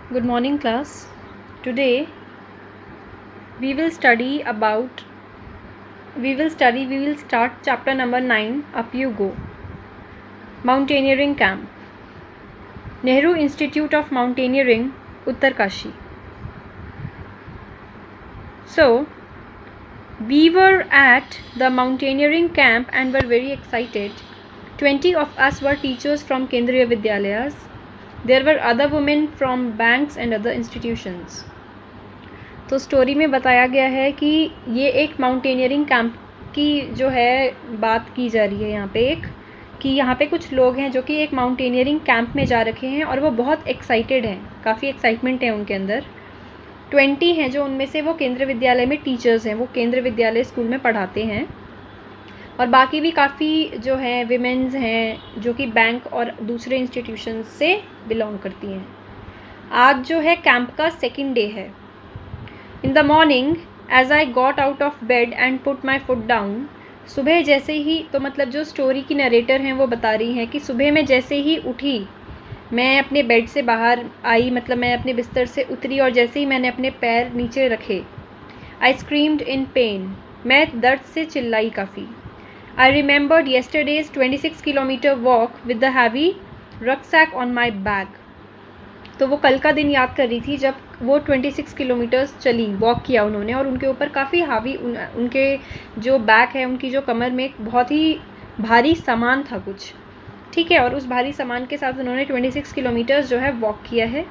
Good morning, class. Today we will start chapter number 9. Up you go. Mountaineering camp. Nehru Institute of Mountaineering, Uttarkashi. So we were at the mountaineering camp and were very excited. 20 of us were teachers from Kendriya Vidyalayas. There were other women from banks and other institutions. तो story में बताया गया है कि ये एक mountaineering camp की जो है बात की जा रही है यहाँ पे कि यहाँ पे कुछ लोग हैं जो कि एक माउंटेनियरिंग कैंप में जा रखे हैं और वो बहुत एक्साइटेड हैं, काफ़ी एक्साइटमेंट है उनके अंदर। 20 हैं जो उनमें से वो केंद्रीय विद्यालय में टीचर्स हैं, वो केंद्रीय विद्यालय स्कूल में पढ़ाते हैं, और बाकी भी काफ़ी जो हैं विमेंस हैं जो कि बैंक और दूसरे इंस्टीट्यूशन से बिलोंग करती हैं। आज जो है कैंप का सेकेंड डे है। In the morning, as I got out of bed and put my foot down, सुबह जैसे ही, तो मतलब जो स्टोरी की नरेटर हैं वो बता रही हैं कि सुबह में जैसे ही उठी, मैं अपने बेड से बाहर आई, मतलब मैं अपने बिस्तर से उतरी और जैसे ही मैंने अपने पैर नीचे रखे, I screamed in pain, मैं दर्द से चिल्लाई काफ़ी। I remembered yesterday's 26 kilometer walk with the heavy rucksack on my back. तो वो कल का दिन याद कर रही थी जब वो 26 किलोमीटर्स चली, वॉक किया उन्होंने, और उनके ऊपर काफ़ी हावी उनके जो बैक है, उनकी जो कमर में एक बहुत ही भारी सामान था कुछ, ठीक है, और उस भारी सामान के साथ उन्होंने 26 किलोमीटर्स जो है वॉक किया है।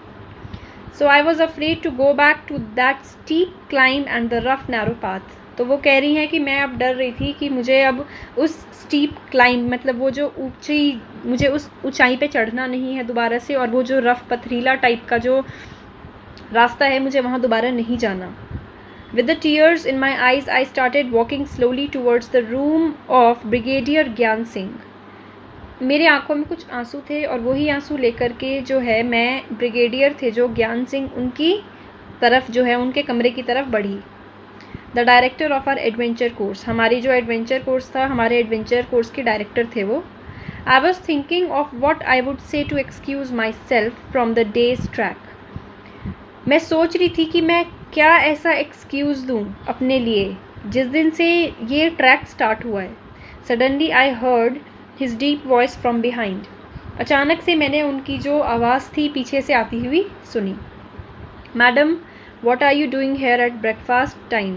So I was afraid to go back to that steep climb and the rough narrow path. तो वो कह रही हैं कि मैं अब डर रही थी कि मुझे अब उस स्टीप क्लाइंब, मतलब वो जो मुझे उस ऊंचाई पे चढ़ना नहीं है दोबारा से, और वो जो रफ पथरीला टाइप का जो रास्ता है, मुझे वहाँ दोबारा नहीं जाना। With the tears in my eyes, I started walking slowly towards the room of Brigadier ज्ञान सिंह। मेरे आंखों में कुछ आंसू थे और वही आंसू लेकर के जो है मैं ब्रिगेडियर थे जो ज्ञान सिंह, उनकी तरफ जो है उनके कमरे की तरफ बढ़ी। The director of our adventure course, हमारी जो एडवेंचर कोर्स था, हमारे एडवेंचर कोर्स के डायरेक्टर थे वो। I was thinking of what I would say to excuse myself from the day's track. मैं सोच रही थी कि मैं क्या ऐसा एक्सक्यूज़ दूँ अपने लिए जिस दिन से ये ट्रैक स्टार्ट हुआ है। Suddenly I heard his deep voice from behind. अचानक से मैंने उनकी जो आवाज़ थी पीछे से आती हुई सुनी। Madam, what are you doing here at breakfast time?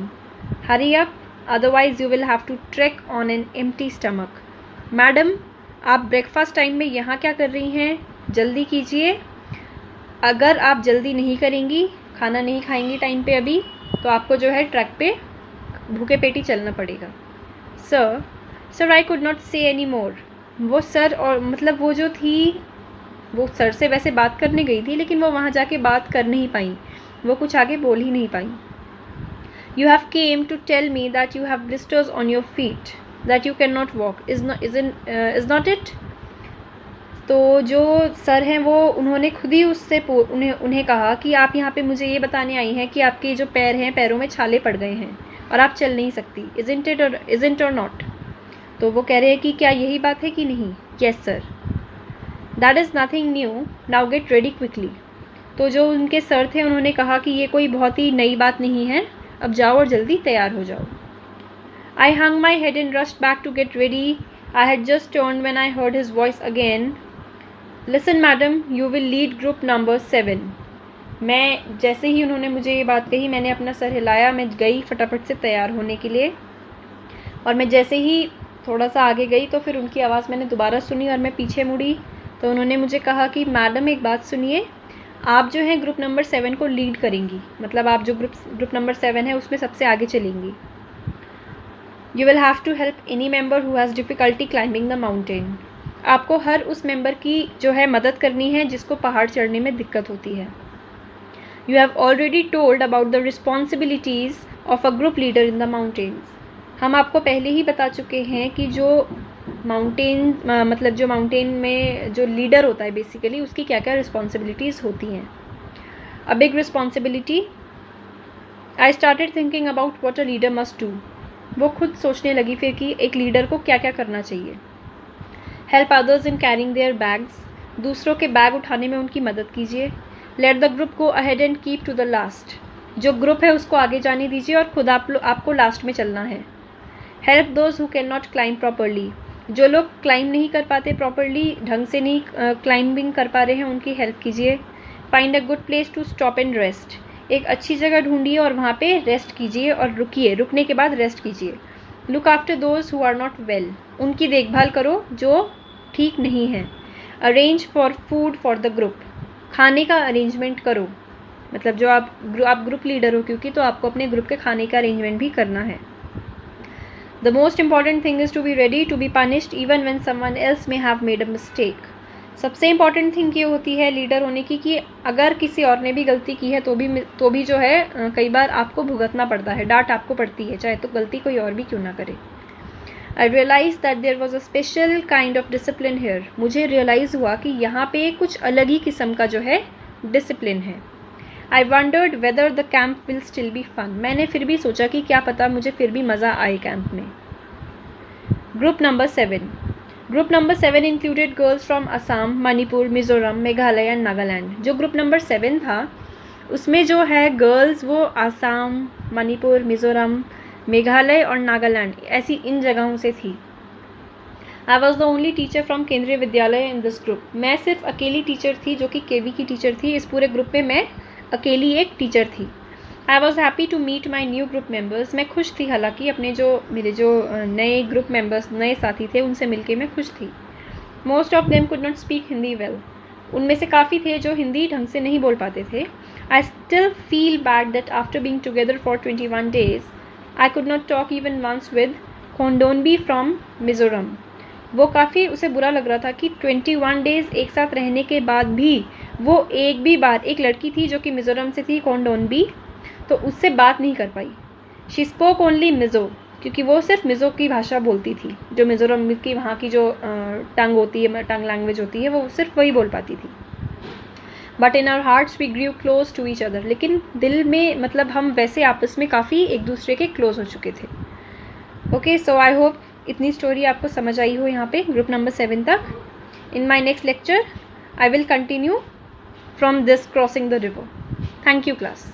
Hurry up, otherwise you will have to trek on an empty stomach. Madam, आप ब्रेकफास्ट टाइम में यहाँ क्या कर रही हैं? जल्दी कीजिए, अगर आप जल्दी नहीं करेंगी, खाना नहीं खाएंगी टाइम पे अभी, तो आपको जो है ट्रैक पे भूखे पेटी चलना पड़ेगा। सर आई कुड नॉट से एनी मोर। वो सर, और मतलब वो जो थी, वो सर से वैसे बात करने गई थी, लेकिन वो वहाँ जाके बात कर नहीं पाई, वो कुछ आगे बोल ही नहीं पाई। You have came to tell me that you have blisters on your feet, that you can not walk, is not it? तो जो सर हैं वो उन्होंने खुद ही उससे उन्हें कहा कि आप यहाँ पे मुझे ये बताने आई हैं कि आपके जो पैर हैं, पैरों में छाले पड़ गए हैं और आप चल नहीं सकती। इज़न्ट और नॉट? तो वो कह रहे हैं कि क्या यही बात है कि नहीं? Yes sir. That is nothing new, now get ready quickly. तो जो उनके सर थे उन्होंने कहा कि ये कोई बहुत ही नई बात नहीं है, अब जाओ और जल्दी तैयार हो जाओ। I hung my head and rushed back to get ready. I had just turned when I heard his voice again. Listen madam, you will lead group number 7। मैं जैसे ही उन्होंने मुझे ये बात कही, मैंने अपना सर हिलाया, मैं गई फटाफट से तैयार होने के लिए, और मैं जैसे ही थोड़ा सा आगे गई तो फिर उनकी आवाज़ मैंने दोबारा सुनी और मैं पीछे मुड़ी तो उन्होंने मुझे कहा कि मैडम एक बात सुनिए, आप जो है ग्रुप नंबर 7 को लीड करेंगी, मतलब आप जो ग्रुप नंबर 7 है उसमें सबसे आगे चलेंगी। You will have to help any member who has difficulty climbing the mountain. आपको हर उस मेंबर की जो है मदद करनी है जिसको पहाड़ चढ़ने में दिक्कत होती है। You have already told about the responsibilities of a group leader in the mountains. हम आपको पहले ही बता चुके हैं कि जो मतलब जो माउंटेन में जो लीडर होता है बेसिकली, उसकी क्या क्या रिस्पॉन्सिबिलिटीज़ होती हैं। A big responsibility. I started thinking about what a leader must do. वो खुद सोचने लगी फिर कि एक लीडर को क्या क्या करना चाहिए। Help others in carrying their bags, दूसरों के बैग उठाने में उनकी मदद कीजिए। Let the group go ahead and keep to the last, जो ग्रुप है उसको आगे जाने दीजिए और खुद आपको लास्ट में चलना है। Help those who can not climb properly, जो लोग क्लाइंब नहीं कर पाते प्रॉपरली, ढंग से नहीं क्लाइंबिंग कर पा रहे हैं, उनकी हेल्प कीजिए। Find a good place to stop and rest, एक अच्छी जगह ढूंढिए और वहाँ पे रेस्ट कीजिए और रुकिए, रुकने के बाद रेस्ट कीजिए। Look after those who are not well, उनकी देखभाल करो जो ठीक नहीं है। Arrange for food for the group, खाने का अरेंजमेंट करो, मतलब जो आप ग्रुप लीडर हो क्योंकि, तो आपको अपने ग्रुप के खाने का अरेंजमेंट भी करना है। The most important thing is to be ready to be punished even when someone else may have made a mistake. सबसे इंपॉर्टेंट थिंग ये होती है लीडर होने की कि अगर किसी और ने भी गलती की है तो भी जो है कई बार आपको भुगतना पड़ता है, डांट आपको पड़ती है, चाहे तो गलती कोई और भी क्यों ना करे। I realise that there was a special kind of discipline here, मुझे रियलाइज़ हुआ कि यहाँ पे कुछ अलग ही किस्म का जो है डिसिप्लिन है। I wondered whether the camp will still be fun, मैंने फिर भी सोचा कि क्या पता मुझे फिर भी मज़ा आए कैंप में। Group number 7, group number 7 included girls from Assam, Manipur, Mizoram, Meghalaya and Nagaland. जो ग्रुप नंबर 7 था उसमें जो है गर्ल्स वो असम, मणिपुर, मिजोरम, मेघालय और नागालैंड ऐसी इन जगहों से थी। I was the only teacher from केंद्रीय विद्यालय इन दिस ग्रुप, मैं सिर्फ अकेली टीचर थी जो कि केवी की टीचर थी, इस पूरे ग्रुप में मैं अकेली एक टीचर थी। I was happy to meet my new group members, मैं खुश थी हालांकि अपने मेरे जो नए ग्रुप मेम्बर्स, नए साथी थे उनसे मिलके मैं खुश थी। Most of them could not speak Hindi well, उनमें से काफ़ी थे जो हिंदी ढंग से नहीं बोल पाते थे। I still feel bad that after being together for 21 days I could not talk even once with खोंडोनबी फ्रॉम मिजोरम, वो काफ़ी उसे बुरा लग रहा था कि 21 days एक साथ रहने के बाद भी वो एक भी बार, एक लड़की थी जो कि मिजोरम से थी, खोंडोनबी, तो उससे बात नहीं कर पाई। शी स्पोक ओनली मिज़ो, क्योंकि वो सिर्फ मिज़ो की भाषा बोलती थी, जो मिजोरम की वहाँ की जो टंग होती है, टंग लैंग्वेज होती है, वो सिर्फ वही बोल पाती थी। But in our hearts we grew close to each other, लेकिन दिल में मतलब हम वैसे आपस में काफ़ी एक दूसरे के क्लोज हो चुके थे। ओके, सो आई होप इतनी स्टोरी आपको समझ आई हो यहाँ पे ग्रुप नंबर 7 तक। In my next lecture I will continue from this crossing the river. Thank you class.